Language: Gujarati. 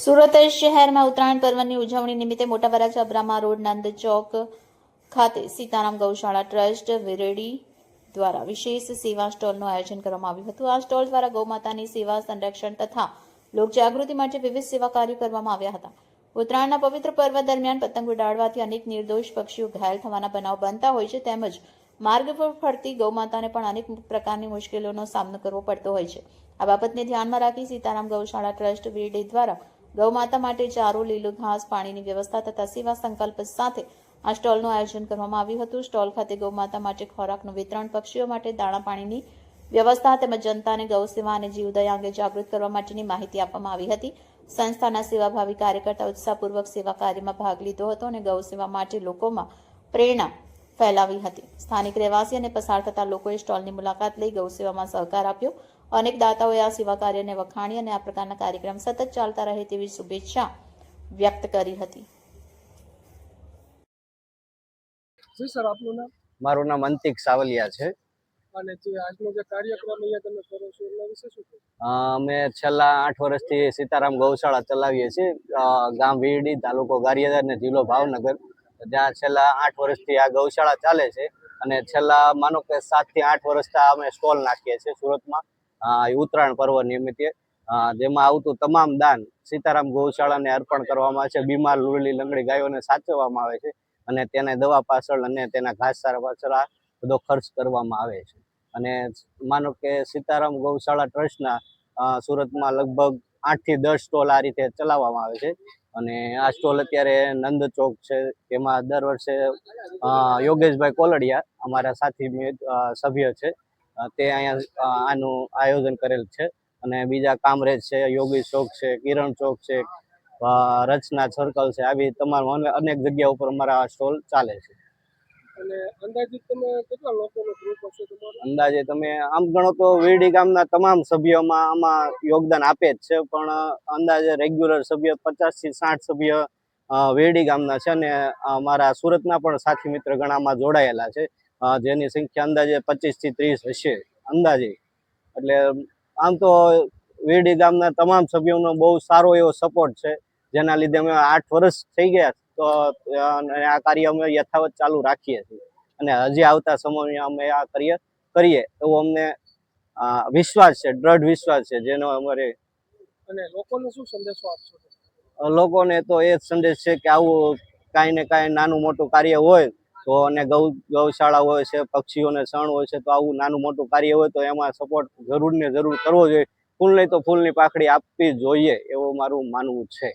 સુરત શહેરમાં ઉત્તરાયણ પર્વની ઉજવણી નિમિત્તે મોટા વરાછા અબ્રામા રોડ નંદ ચોક ખાતે સીતારામ ગૌશાળા ટ્રસ્ટ વિરેડી દ્વારા વિશેષ સેવા સ્ટોલનું આયોજન કરવામાં આવ્યું હતું। આ સ્ટોલ દ્વારા ગૌમાતાની સેવા, સંરક્ષણ તથા લોકજાગૃતિ માટે વિવિધ સેવા કાર્યો કરવામાં આવ્યા હતા। ઉત્તરાયણના પવિત્ર પર્વ દરમિયાન પતંગ ઉડાડવાથી અનેક નિર્દોષ પક્ષીઓ ઘાયલ થવાના બનાવ બનતા હોય છે, તેમજ માર્ગ પર ફરતી ગૌમાતાને પણ અનેક પ્રકારની મુશ્કેલીઓનો સામનો કરવો પડતો હોય છે। આ બાબતને ધ્યાનમાં રાખી સીતારામ ગૌશાળા ટ્રસ્ટ વિરેડી દ્વારા ગૌમાતા માટે ચારો, લીલું ઘાસ, પાણીની વ્યવસ્થા તથા સેવા સંકલ્પ સાથે આ સ્ટોલનું આયોજન કરવામાં આવ્યું હતું। સ્ટોલ ખાતે ગૌમાતા માટે ખોરાકનું વિતરણ, પક્ષીઓ માટે દાણા પાણીની વ્યવસ્થા તેમજ જનતાને ગૌ સેવા અને જીવદયા અંગે જાગૃત કરવા માટેની માહિતી આપવામાં આવી હતી। સંસ્થાના સેવાભાવી કાર્યકર્તા ઉત્સાહપૂર્વક સેવા કાર્યમાં ભાગ લીધો હતો અને ગૌ સેવા માટે લોકોમાં પ્રેરણા ફેલાવી હતી। સ્થાનિક રહેવાસી અને પસાર થતા લોકોએ સ્ટોલની મુલાકાત લઈ ગૌ સેવામાં સહકાર આપ્યો। અનેક દાતાઓએ આ સેવા કાર્યને વખાણી અને આ પ્રકારના કાર્યક્રમ સતત ચાલતા રહે તેવી શુભેચ્છા વ્યક્ત કરી હતી। જી સર, આપનું નામ? મારું નામ અંતિક સાવલિયા છે અને જે આજનો જે કાર્યક્રમ અહીંયા તમે કરો છો એના વિશે શું કહો? અમે છેલ્લા 8 વર્ષથી સીતારામ ગૌશાળા ચલાવીએ છીએ। ગામ વીરડી, તાલુકો ગારિયાધાર ને જિલ્લો ભાવનગર, જ્યાં છેલ્લા 8 વર્ષથી આ ગૌશાળા ચાલે છે। અને છેલ્લા માનો કે 7 થી 8 વર્ષથી અમે સ્ટોલ નાખીએ છીએ સુરતમાં ઉત્તરાયણ પર્વ નિમિત્તે, જેમાં આવતું તમામ દાન સીતારામ ગૌશાળાને અર્પણ કરવામાં આવે છે। બીમાર, લુરલી, લંગડી ગાયોને સાચવવામાં આવે છે અને તેને દવા પાછળ અને તેના ઘાસચારા પાછળ આ બધો ખર્ચ કરવામાં આવે છે। અને માનો કે સીતારામ ગૌશાળા ટ્રસ્ટના સુરતમાં લગભગ 8 થી 10 સ્ટોલ આ રીતે ચલાવવામાં આવે છે। અને આ સ્ટોલ અત્યારે નંદ ચોક છે, તેમાં દર વર્ષે યોગેશભાઈ કોલડિયા અમારા સાથી સભ્ય છે, તે અહીંયા આનું આયોજન કરેલ છે। અને બીજા કામરેજ છે, યોગી ચોક છે, કિરણ ચોક છે, રચના સર્કલ છે, આવી તમામ અનેક જગ્યા ઉપર અમારા સ્ટોલ ચાલે છે। અને અંદાજિત તમે કેટલા લોકોનો ગ્રુપ હશે તમારો? અંદાજે તમે આમ ગણો તો વીરડી ગામના તમામ સભ્યોમાં આમાં યોગદાન આપે જ છે, પણ અંદાજે રેગ્યુલર સભ્ય 50 થી 60 સભ્ય વીરડી ગામના છે અને અમારા સુરતના પણ સાથી મિત્ર ઘણા આમાં જોડાયેલા છે, જેની સંખ્યા અંદાજે 25 થી 30 હશે અંદાજે। એટલે આમ તો વીરડી ગામના તમામ સભ્યોનો બહુ સારો એવો સપોર્ટ છે, જેના લીધે અમે 8 વર્ષ થઈ ગયા તો આ કાર્ય અમે યથાવત ચાલુ રાખીએ છીએ અને હજી આવતા સમયમાં અમે આ કાર્ય કરીએ એવો અમને વિશ્વાસ છે, દ્રઢ વિશ્વાસ છે, જેનો અમારે અને લોકોને શું સંદેશો આપશો? લોકોને તો એ જ સંદેશ છે કે આવું કાંઈ ને કાંઈ નાનું મોટું કાર્ય હોય તો, અને ગૌશાળા હોય છે, પક્ષીઓને શણ હોય છે, તો આવું નાનું મોટું કાર્ય હોય તો એમાં સપોર્ટ જરૂર ને જરૂર કરવો જોઈએ। ફૂલ નહીં તો ફૂલની પાખડી આપવી જોઈએ એવું મારું માનવું છે।